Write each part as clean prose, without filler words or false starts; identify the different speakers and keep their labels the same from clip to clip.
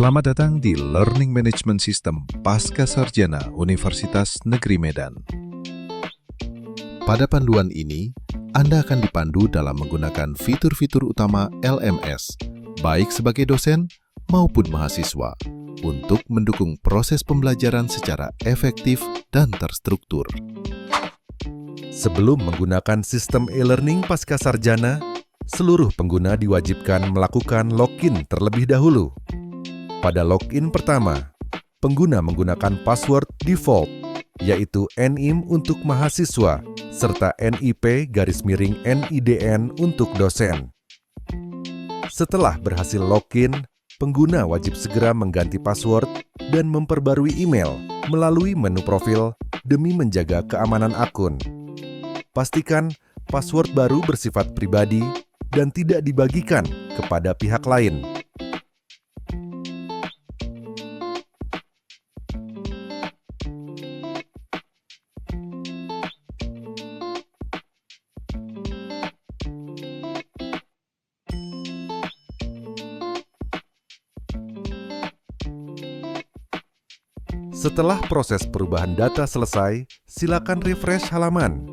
Speaker 1: Selamat datang di Learning Management System Pasca Sarjana Universitas Negeri Medan. Pada panduan ini, Anda akan dipandu dalam menggunakan fitur-fitur utama LMS, baik sebagai dosen maupun mahasiswa, untuk mendukung proses pembelajaran secara efektif dan terstruktur.
Speaker 2: Sebelum menggunakan sistem e-learning pasca sarjana, seluruh pengguna diwajibkan melakukan login terlebih dahulu. Pada login pertama, pengguna menggunakan password default, yaitu NIM untuk mahasiswa, serta NIP_NIDN untuk dosen. Setelah berhasil login, pengguna wajib segera mengganti password dan memperbarui email melalui menu profil demi menjaga keamanan akun. Pastikan password baru bersifat pribadi dan tidak dibagikan kepada pihak lain. Setelah proses perubahan data selesai, silakan refresh halaman.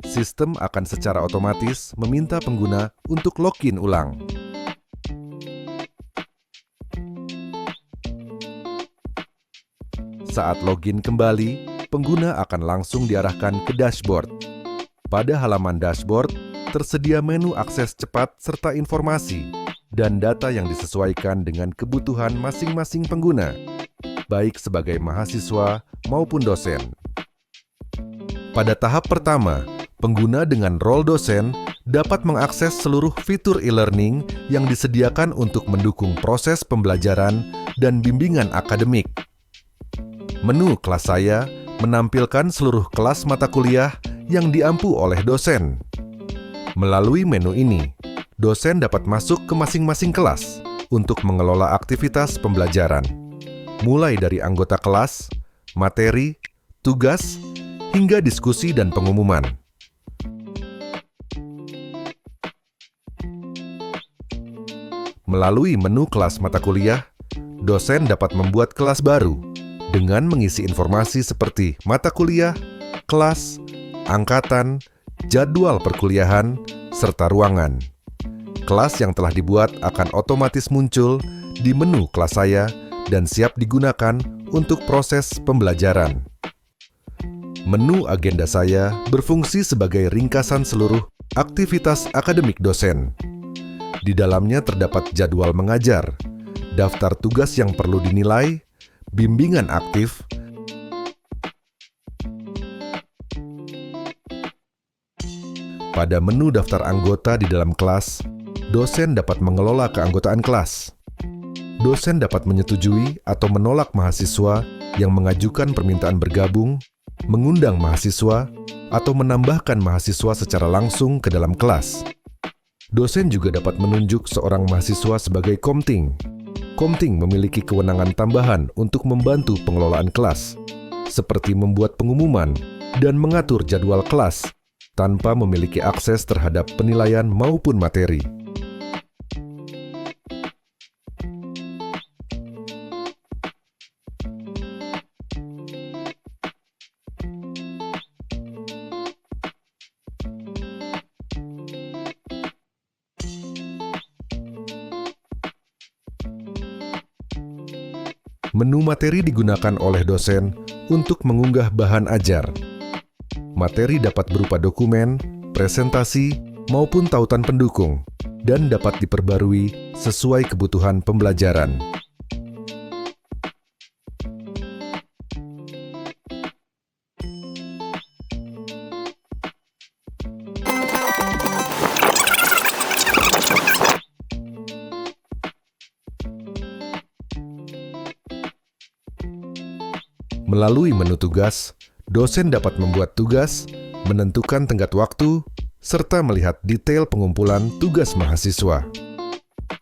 Speaker 2: Sistem akan secara otomatis meminta pengguna untuk login ulang. Saat login kembali, pengguna akan langsung diarahkan ke dashboard. Pada halaman dashboard, tersedia menu akses cepat serta informasi dan data yang disesuaikan dengan kebutuhan masing-masing pengguna, baik sebagai mahasiswa maupun dosen. Pada tahap pertama, pengguna dengan role dosen dapat mengakses seluruh fitur e-learning yang disediakan untuk mendukung proses pembelajaran dan bimbingan akademik. Menu kelas saya menampilkan seluruh kelas mata kuliah yang diampu oleh dosen. Melalui menu ini, dosen dapat masuk ke masing-masing kelas untuk mengelola aktivitas pembelajaran, mulai dari anggota kelas, materi, tugas, hingga diskusi dan pengumuman. Melalui menu kelas mata kuliah, dosen dapat membuat kelas baru dengan mengisi informasi seperti mata kuliah, kelas, angkatan, jadwal perkuliahan, serta ruangan. Kelas yang telah dibuat akan otomatis muncul di menu kelas saya dan siap digunakan untuk proses pembelajaran. Menu agenda saya berfungsi sebagai ringkasan seluruh aktivitas akademik dosen. Di dalamnya terdapat jadwal mengajar, daftar tugas yang perlu dinilai, bimbingan aktif, pada menu daftar anggota di dalam kelas, dosen dapat mengelola keanggotaan kelas. Dosen dapat menyetujui atau menolak mahasiswa yang mengajukan permintaan bergabung, mengundang mahasiswa, atau menambahkan mahasiswa secara langsung ke dalam kelas. Dosen juga dapat menunjuk seorang mahasiswa sebagai komting. Komting memiliki kewenangan tambahan untuk membantu pengelolaan kelas, seperti membuat pengumuman dan mengatur jadwal kelas, tanpa memiliki akses terhadap penilaian maupun materi. Menu materi digunakan oleh dosen untuk mengunggah bahan ajar. Materi dapat berupa dokumen, presentasi, maupun tautan pendukung, dan dapat diperbarui sesuai kebutuhan pembelajaran. Melalui menu tugas, dosen dapat membuat tugas, menentukan tenggat waktu, serta melihat detail pengumpulan tugas mahasiswa.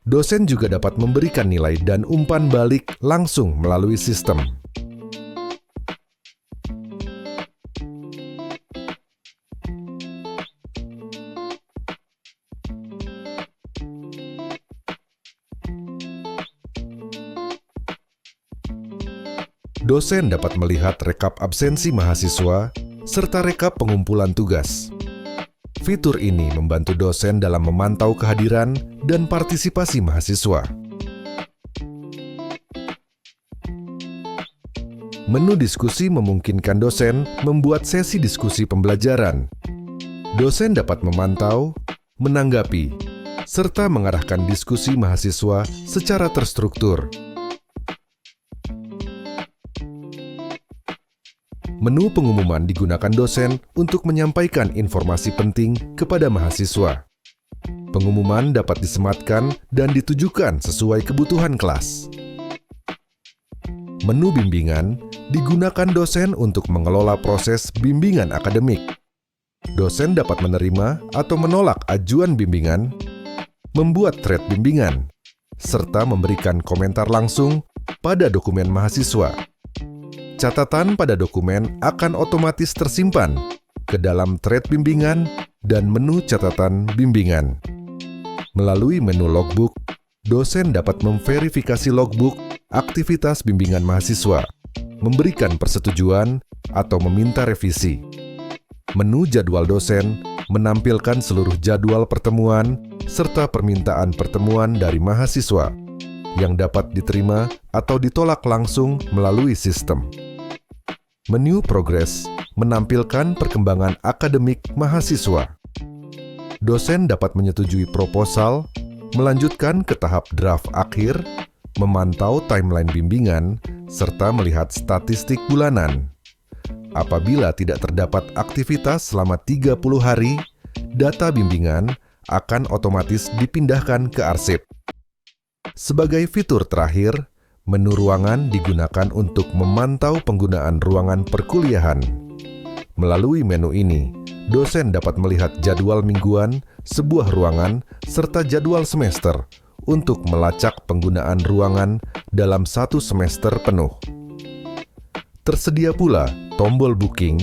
Speaker 2: Dosen juga dapat memberikan nilai dan umpan balik langsung melalui sistem. Dosen dapat melihat rekap absensi mahasiswa serta rekap pengumpulan tugas. Fitur ini membantu dosen dalam memantau kehadiran dan partisipasi mahasiswa. Menu diskusi memungkinkan dosen membuat sesi diskusi pembelajaran. Dosen dapat memantau, menanggapi, serta mengarahkan diskusi mahasiswa secara terstruktur. Menu pengumuman digunakan dosen untuk menyampaikan informasi penting kepada mahasiswa. Pengumuman dapat disematkan dan ditujukan sesuai kebutuhan kelas. Menu bimbingan digunakan dosen untuk mengelola proses bimbingan akademik. Dosen dapat menerima atau menolak ajuan bimbingan, membuat thread bimbingan, serta memberikan komentar langsung pada dokumen mahasiswa. Catatan pada dokumen akan otomatis tersimpan ke dalam thread bimbingan dan menu catatan bimbingan. Melalui menu logbook, dosen dapat memverifikasi logbook aktivitas bimbingan mahasiswa, memberikan persetujuan atau meminta revisi. Menu jadwal dosen menampilkan seluruh jadwal pertemuan serta permintaan pertemuan dari mahasiswa yang dapat diterima atau ditolak langsung melalui sistem. Menu progres menampilkan perkembangan akademik mahasiswa. Dosen dapat menyetujui proposal, melanjutkan ke tahap draft akhir, memantau timeline bimbingan, serta melihat statistik bulanan. Apabila tidak terdapat aktivitas selama 30 hari, data bimbingan akan otomatis dipindahkan ke arsip. Sebagai fitur terakhir, menu ruangan digunakan untuk memantau penggunaan ruangan perkuliahan. Melalui menu ini, dosen dapat melihat jadwal mingguan sebuah ruangan serta jadwal semester untuk melacak penggunaan ruangan dalam satu semester penuh. Tersedia pula tombol booking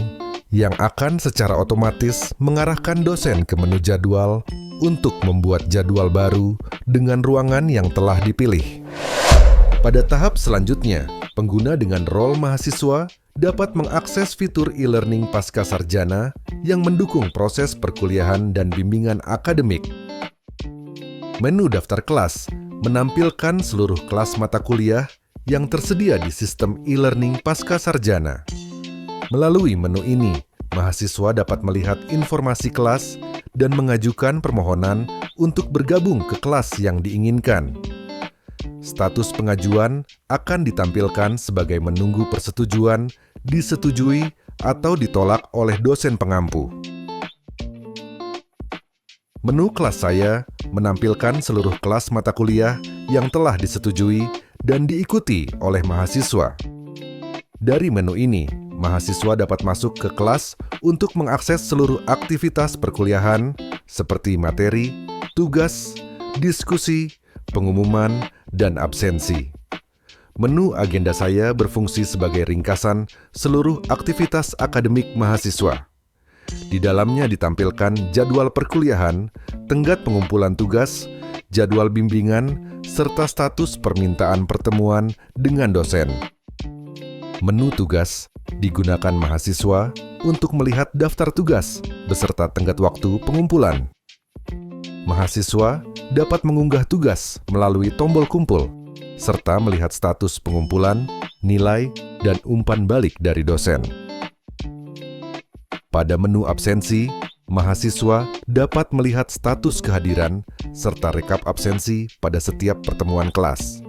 Speaker 2: yang akan secara otomatis mengarahkan dosen ke menu jadwal untuk membuat jadwal baru dengan ruangan yang telah dipilih. Pada tahap selanjutnya, pengguna dengan role mahasiswa dapat mengakses fitur e-learning pasca sarjana yang mendukung proses perkuliahan dan bimbingan akademik. Menu daftar kelas menampilkan seluruh kelas mata kuliah yang tersedia di sistem e-learning pasca sarjana. Melalui menu ini, mahasiswa dapat melihat informasi kelas dan mengajukan permohonan untuk bergabung ke kelas yang diinginkan. Status pengajuan akan ditampilkan sebagai menunggu persetujuan, disetujui, atau ditolak oleh dosen pengampu. Menu kelas saya menampilkan seluruh kelas mata kuliah yang telah disetujui dan diikuti oleh mahasiswa. Dari menu ini, mahasiswa dapat masuk ke kelas untuk mengakses seluruh aktivitas perkuliahan seperti materi, tugas, diskusi, pengumuman, dan absensi. Menu agenda saya berfungsi sebagai ringkasan seluruh aktivitas akademik mahasiswa. Di dalamnya ditampilkan jadwal perkuliahan, tenggat pengumpulan tugas, jadwal bimbingan, serta status permintaan pertemuan dengan dosen. Menu tugas digunakan mahasiswa untuk melihat daftar tugas beserta tenggat waktu pengumpulan. Mahasiswa dapat mengunggah tugas melalui tombol kumpul, serta melihat status pengumpulan, nilai, dan umpan balik dari dosen. Pada menu absensi, mahasiswa dapat melihat status kehadiran serta rekap absensi pada setiap pertemuan kelas.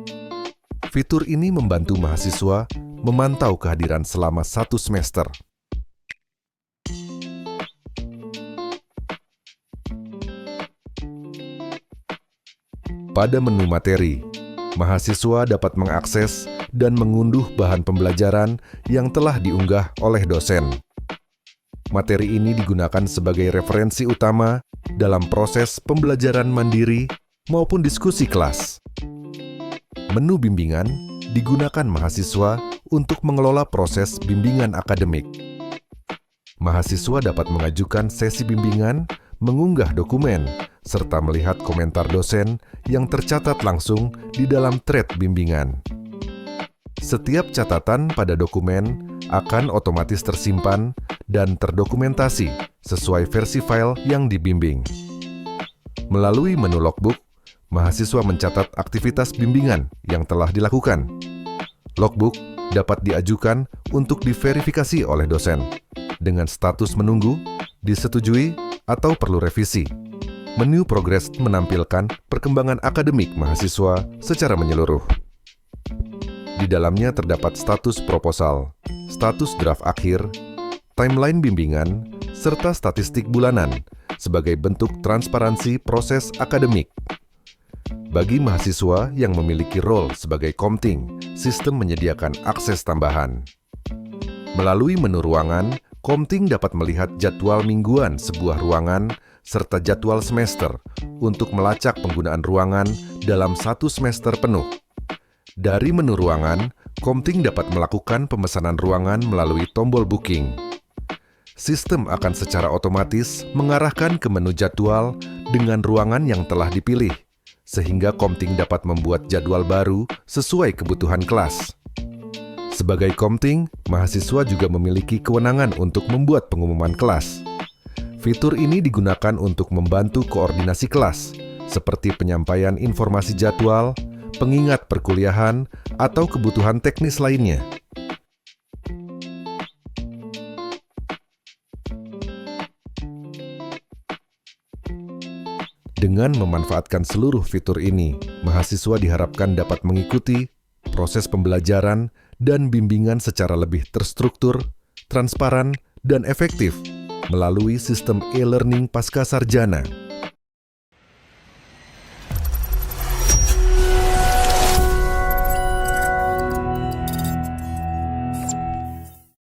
Speaker 2: Fitur ini membantu mahasiswa memantau kehadiran selama satu semester. Pada menu materi, mahasiswa dapat mengakses dan mengunduh bahan pembelajaran yang telah diunggah oleh dosen. Materi ini digunakan sebagai referensi utama dalam proses pembelajaran mandiri maupun diskusi kelas. Menu bimbingan digunakan mahasiswa untuk mengelola proses bimbingan akademik. Mahasiswa dapat mengajukan sesi bimbingan, mengunggah dokumen, serta melihat komentar dosen yang tercatat langsung di dalam thread bimbingan. Setiap catatan pada dokumen akan otomatis tersimpan dan terdokumentasi sesuai versi file yang dibimbing. Melalui menu logbook, mahasiswa mencatat aktivitas bimbingan yang telah dilakukan. Logbook dapat diajukan untuk diverifikasi oleh dosen dengan status menunggu, disetujui, atau perlu revisi. Menu progres menampilkan perkembangan akademik mahasiswa secara menyeluruh. Di dalamnya terdapat status proposal, status draft akhir, timeline bimbingan, serta statistik bulanan sebagai bentuk transparansi proses akademik. Bagi mahasiswa yang memiliki role sebagai komting, sistem menyediakan akses tambahan. Melalui menu ruangan, komting dapat melihat jadwal mingguan sebuah ruangan serta jadwal semester untuk melacak penggunaan ruangan dalam satu semester penuh. Dari menu ruangan, komting dapat melakukan pemesanan ruangan melalui tombol booking. Sistem akan secara otomatis mengarahkan ke menu jadwal dengan ruangan yang telah dipilih, sehingga komting dapat membuat jadwal baru sesuai kebutuhan kelas. Sebagai komting, mahasiswa juga memiliki kewenangan untuk membuat pengumuman kelas. Fitur ini digunakan untuk membantu koordinasi kelas, seperti penyampaian informasi jadwal, pengingat perkuliahan, atau kebutuhan teknis lainnya. Dengan memanfaatkan seluruh fitur ini, mahasiswa diharapkan dapat mengikuti proses pembelajaran dan bimbingan secara lebih terstruktur, transparan, dan efektif melalui sistem e-learning pasca sarjana